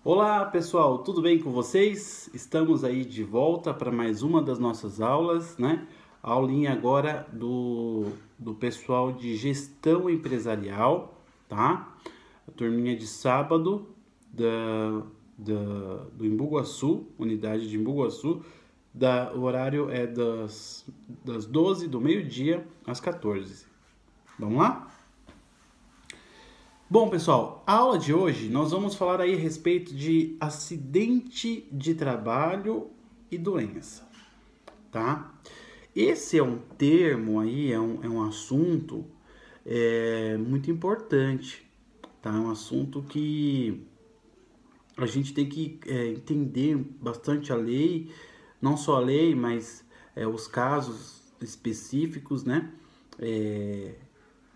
Olá pessoal, tudo bem com vocês? Estamos aí de volta para mais uma das nossas aulas, né? A aulinha agora do pessoal de gestão empresarial, tá? A turminha de sábado do Embu-Guaçu, unidade de Embu-Guaçu. O horário é das 12 do meio-dia às 14. Vamos lá? Bom, pessoal, a aula de hoje nós vamos falar aí a respeito de acidente de trabalho e doença, tá? Esse é um termo aí, é um assunto muito importante, tá? É um assunto que a gente tem que entender bastante a lei, não só a lei, mas os casos específicos, né?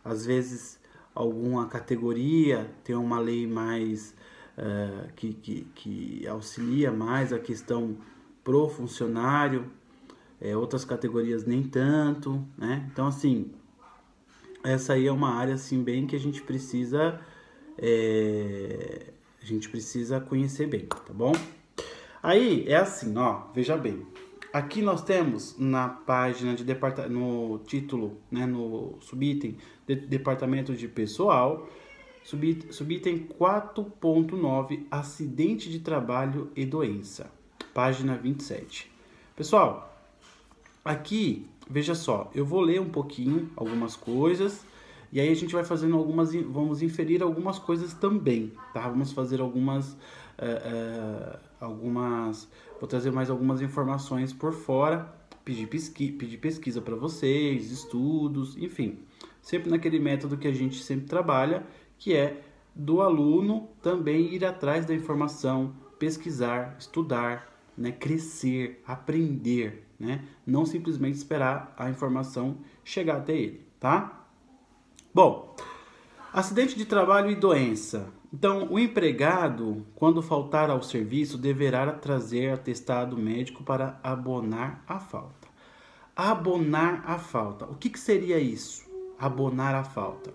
Às vezes alguma categoria tem uma lei mais que auxilia mais a questão pro funcionário, outras categorias nem tanto, né? Então, assim, essa aí é uma área assim bem que a gente precisa conhecer bem, tá bom? Aí é assim, ó, veja bem. Aqui nós temos na página de no título, né, no subitem de departamento de pessoal, subitem 4.9, acidente de trabalho e doença, página 27. Pessoal, aqui, veja só, eu vou ler um pouquinho algumas coisas e aí a gente vai fazendo vamos inferir algumas coisas também, tá? Vamos fazer vou trazer mais algumas informações por fora, pedir pesquisa para vocês, estudos, enfim, sempre naquele método que a gente sempre trabalha, que é do aluno também ir atrás da informação, pesquisar, estudar, né, crescer, aprender, né, não simplesmente esperar a informação chegar até ele, tá? Bom, acidente de trabalho e doença. Então, o empregado, quando faltar ao serviço, deverá trazer atestado médico para abonar a falta. Abonar a falta. O que seria isso? Abonar a falta.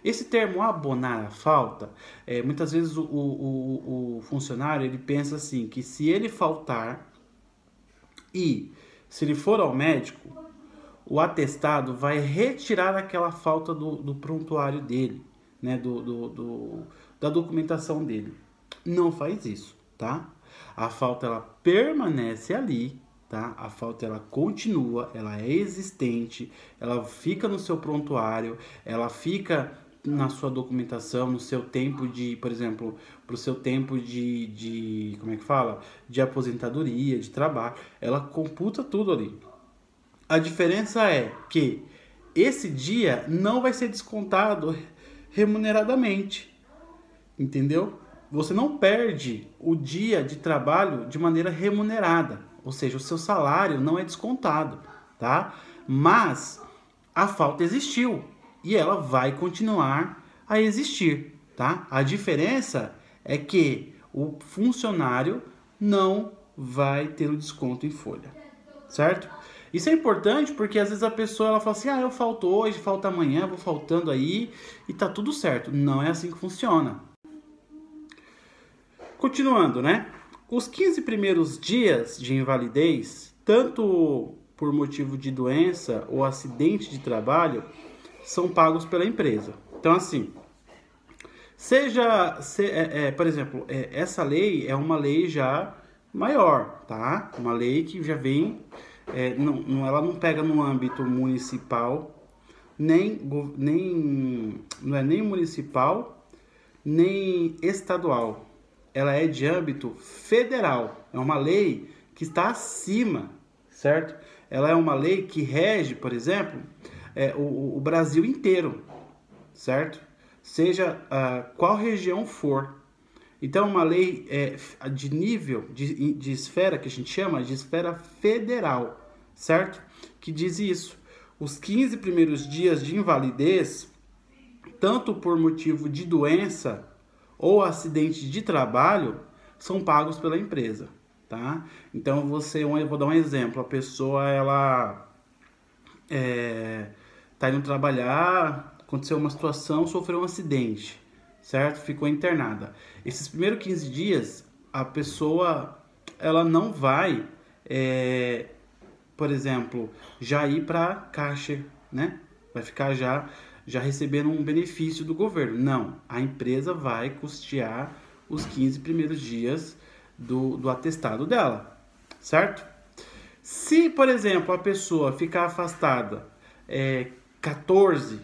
Esse termo abonar a falta, muitas vezes o funcionário ele pensa assim, que se ele faltar e se ele for ao médico, o atestado vai retirar aquela falta do prontuário dele, né, da documentação dele. Não faz isso, tá? A falta ela permanece ali, tá? A falta ela continua, ela é existente, ela fica no seu prontuário, ela fica na sua documentação, no seu tempo de, por exemplo, para o seu tempo como é que fala? De aposentadoria, de trabalho, ela computa tudo ali. A diferença é que esse dia não vai ser descontado remuneradamente, entendeu? Você não perde o dia de trabalho de maneira remunerada, ou seja, o seu salário não é descontado, tá? Mas a falta existiu e ela vai continuar a existir, tá? A diferença é que o funcionário não vai ter o desconto em folha, certo? Isso é importante porque às vezes a pessoa ela fala assim, eu falto hoje, falta amanhã, vou faltando aí e tá tudo certo. Não é assim que funciona. Continuando, né? Os 15 primeiros dias de invalidez, tanto por motivo de doença ou acidente de trabalho, são pagos pela empresa. Então, assim, por exemplo, essa lei é uma lei já maior, tá? Uma lei que já vem... ela não pega no âmbito municipal, não é nem municipal, nem estadual. Ela é de âmbito federal. É uma lei que está acima, certo? Ela é uma lei que rege, por exemplo, o Brasil inteiro, certo? Seja qual região for. Então, uma lei de nível, de esfera, que a gente chama de esfera federal, certo? Que diz isso. Os 15 primeiros dias de invalidez, tanto por motivo de doença ou acidente de trabalho, são pagos pela empresa, tá? Então, eu vou dar um exemplo. A pessoa, ela tá indo trabalhar, aconteceu uma situação, sofreu um acidente, certo? Ficou internada. Esses primeiros 15 dias, a pessoa ela não vai, por exemplo, já ir para caixa, né? Vai ficar já recebendo um benefício do governo. Não, a empresa vai custear os 15 primeiros dias do atestado dela, certo? Se, por exemplo, a pessoa ficar afastada 14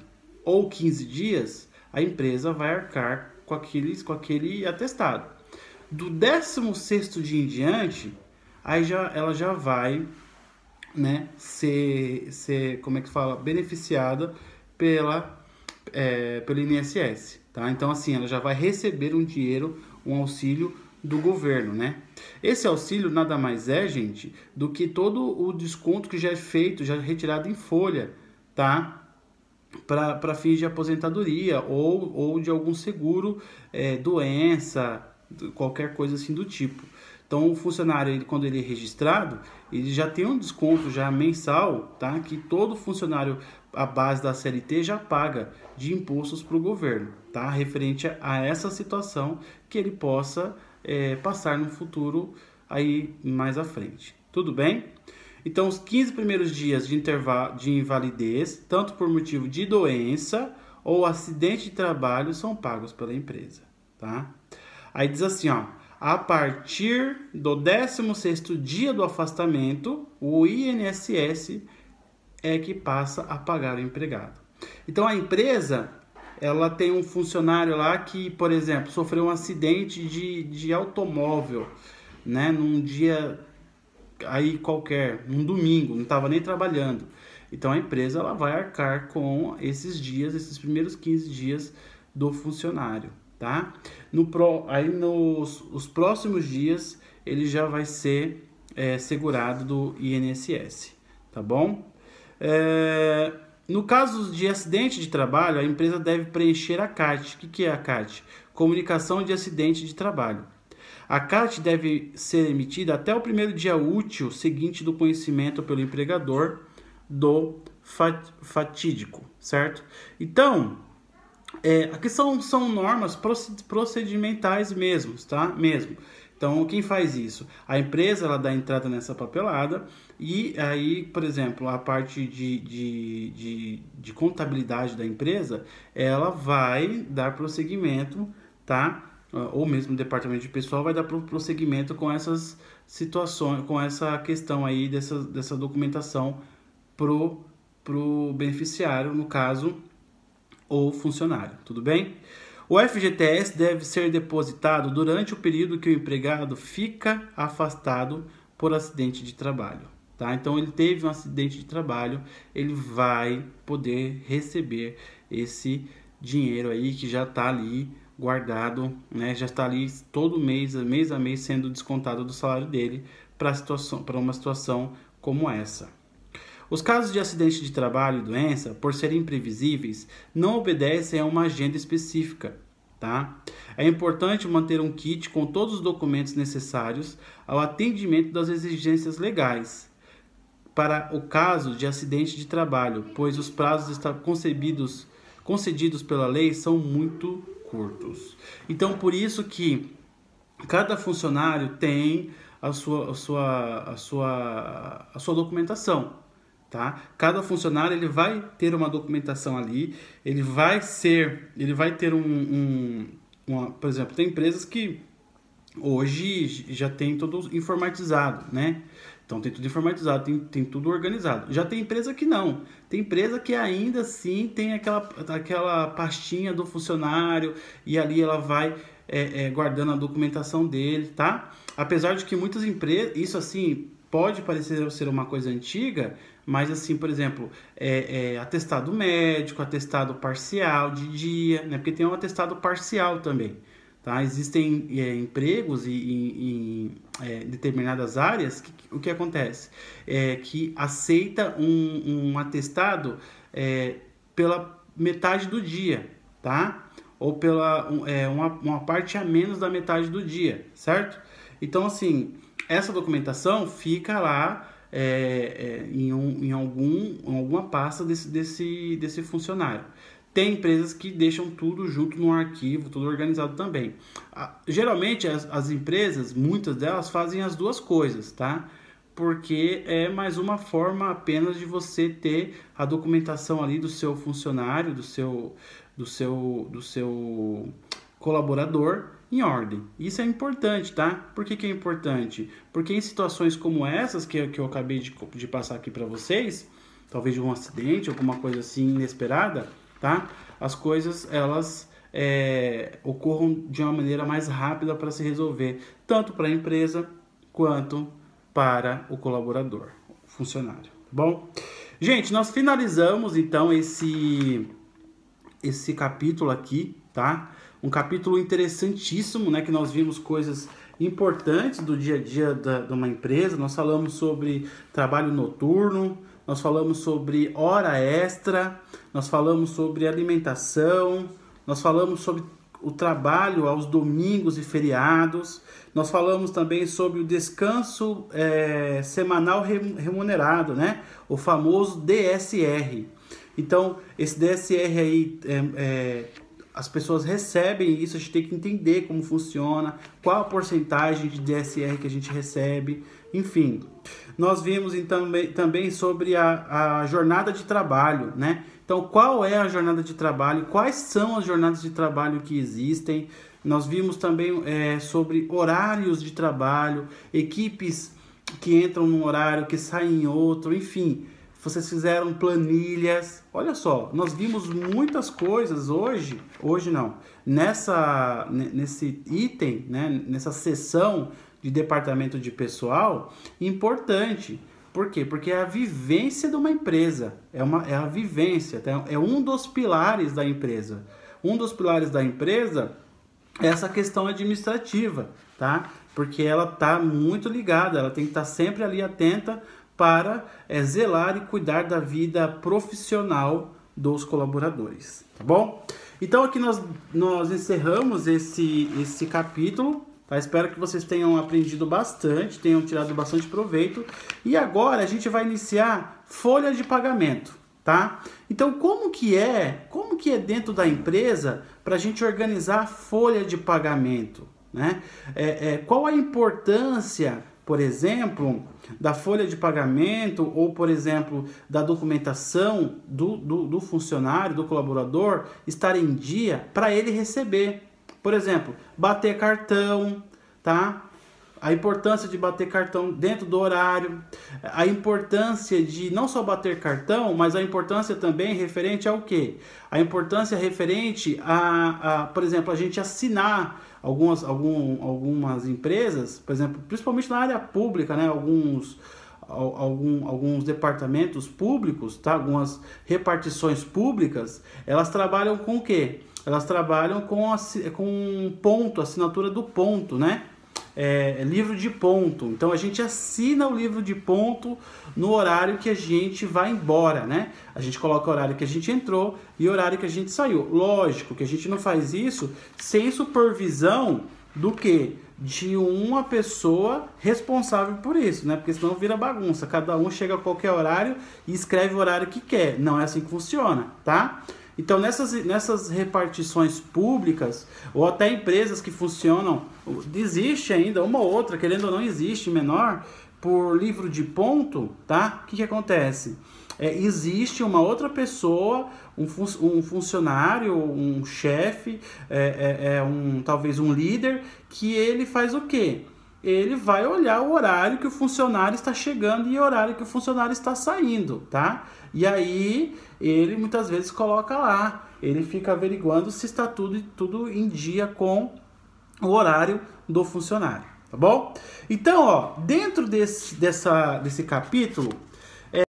ou 15 dias, a empresa vai arcar com aquele atestado. Do 16º dia em diante, aí ela já vai, né, ser como é que fala, beneficiada pelo INSS, tá? Então, assim, ela já vai receber um dinheiro, um auxílio do governo, né? Esse auxílio nada mais é, gente, do que todo o desconto que já é feito, já é retirado em folha, tá? Para fins de aposentadoria ou de algum seguro, doença, qualquer coisa assim do tipo. Então, o funcionário, quando ele é registrado, ele já tem um desconto já mensal, tá? Que todo funcionário à base da CLT já paga de impostos para o governo, tá? Referente a essa situação que ele possa passar no futuro aí mais à frente. Tudo bem? Então, os 15 primeiros dias de invalidez, tanto por motivo de doença ou acidente de trabalho, são pagos pela empresa, tá? Aí diz assim, ó, a partir do 16º dia do afastamento, o INSS é que passa a pagar o empregado. Então, a empresa, ela tem um funcionário lá que, por exemplo, sofreu um acidente de automóvel, né, num dia aí qualquer, num domingo, não estava nem trabalhando. Então, a empresa ela vai arcar com esses dias, esses primeiros 15 dias do funcionário, tá? Aí nos próximos dias ele já vai ser segurado do INSS, tá bom? No caso de acidente de trabalho, a empresa deve preencher a CAT. O que é a CAT? Comunicação de acidente de trabalho. A CAT deve ser emitida até o primeiro dia útil seguinte do conhecimento pelo empregador do fatídico, certo? Então, aqui são normas procedimentais mesmo, tá? Então, quem faz isso? A empresa, ela dá entrada nessa papelada e aí, por exemplo, a parte de contabilidade da empresa, ela vai dar prosseguimento, tá? Ou mesmo o departamento de pessoal vai dar prosseguimento com essas situações, com essa questão aí dessa documentação pro beneficiário, no caso, ou funcionário, tudo bem? O FGTS deve ser depositado durante o período que o empregado fica afastado por acidente de trabalho, tá? Então, ele teve um acidente de trabalho, ele vai poder receber esse dinheiro aí que já está ali guardado, né? Já está ali todo mês a mês sendo descontado do salário dele para uma situação como essa. Os casos de acidente de trabalho e doença, por serem imprevisíveis, não obedecem a uma agenda específica, tá? É importante manter um kit com todos os documentos necessários ao atendimento das exigências legais para o caso de acidente de trabalho, pois os prazos concedidos pela lei são muito curtos. Então, por isso que cada funcionário tem a sua documentação, tá? Cada funcionário ele vai ter uma documentação ali, ele vai ter por exemplo, tem empresas que hoje já tem tudo informatizado, né? Então tem tudo informatizado, tem tudo organizado. Já tem empresa que não. Tem empresa que ainda assim tem aquela pastinha do funcionário e ali ela vai guardando a documentação dele, tá? Apesar de que muitas empresas, isso assim, pode parecer ser uma coisa antiga, mas assim, por exemplo, atestado médico, atestado parcial de dia, né? Porque tem um atestado parcial também. Tá? Existem empregos em determinadas áreas o que acontece? Que aceita um atestado pela metade do dia, tá? Ou pela uma parte a menos da metade do dia, certo? Então, assim, essa documentação fica lá em alguma pasta desse funcionário. Tem empresas que deixam tudo junto num arquivo, tudo organizado também. Geralmente as empresas, muitas delas fazem as duas coisas, tá? Porque é mais uma forma apenas de você ter a documentação ali do seu funcionário, do seu colaborador em ordem. Isso é importante, tá? Por que é importante? Porque em situações como essas que eu acabei de passar aqui para vocês, talvez de um acidente, alguma coisa assim inesperada, tá? As coisas, elas ocorram de uma maneira mais rápida para se resolver, tanto para a empresa quanto para o colaborador, o funcionário, tá bom? Gente, nós finalizamos então esse capítulo aqui, tá? Um capítulo interessantíssimo, né? Que nós vimos coisas importantes do dia a dia de uma empresa. Nós falamos sobre trabalho noturno, nós falamos sobre hora extra, nós falamos sobre alimentação, nós falamos sobre o trabalho aos domingos e feriados, nós falamos também sobre o descanso semanal remunerado, né? O famoso DSR. Então, esse DSR aí, as pessoas recebem isso, a gente tem que entender como funciona, qual a porcentagem de DSR que a gente recebe, enfim. Nós vimos então, também sobre a jornada de trabalho, né? Então, qual é a jornada de trabalho? Quais são as jornadas de trabalho que existem? Nós vimos também sobre horários de trabalho, equipes que entram num horário, que saem em outro, enfim. Vocês fizeram planilhas. Olha só, nós vimos muitas coisas hoje não, nesse item, né? Nessa seção de departamento de pessoal, importante. Por quê? Porque é a vivência de uma empresa, é a vivência, é um dos pilares da empresa. Um dos pilares da empresa é essa questão administrativa, tá? Porque ela está muito ligada, ela tem que estar sempre ali atenta para zelar e cuidar da vida profissional dos colaboradores, tá bom? Então aqui nós encerramos esse capítulo. Tá? Espero que vocês tenham aprendido bastante, tenham tirado bastante proveito. E agora a gente vai iniciar folha de pagamento, tá? Então como que é dentro da empresa para a gente organizar a folha de pagamento, né? Qual a importância, por exemplo, da folha de pagamento ou, por exemplo, da documentação do funcionário, do colaborador estar em dia para ele receber? Por exemplo, bater cartão, tá? A importância de bater cartão dentro do horário, a importância de não só bater cartão, mas a importância também referente ao quê? A importância referente por exemplo, a gente assinar algumas empresas, por exemplo, principalmente na área pública, né? Alguns departamentos públicos, tá? Algumas repartições públicas, elas trabalham com o quê? Elas trabalham com ponto, assinatura do ponto, né? Livro de ponto. Então a gente assina o livro de ponto no horário que a gente vai embora, né? A gente coloca o horário que a gente entrou e o horário que a gente saiu. Lógico que a gente não faz isso sem supervisão do quê? De uma pessoa responsável por isso, né? Porque senão vira bagunça. Cada um chega a qualquer horário e escreve o horário que quer. Não é assim que funciona, tá? Então, nessas repartições públicas, ou até empresas que funcionam, existe ainda uma ou outra, querendo ou não existe, menor, por livro de ponto, tá? O que acontece? Existe uma outra pessoa, um funcionário, um chefe, talvez um líder, que ele faz o quê? Ele vai olhar o horário que o funcionário está chegando e o horário que o funcionário está saindo, tá? E aí, ele muitas vezes coloca lá, ele fica averiguando se está tudo em dia com o horário do funcionário, tá bom? Então, ó, dentro desse capítulo,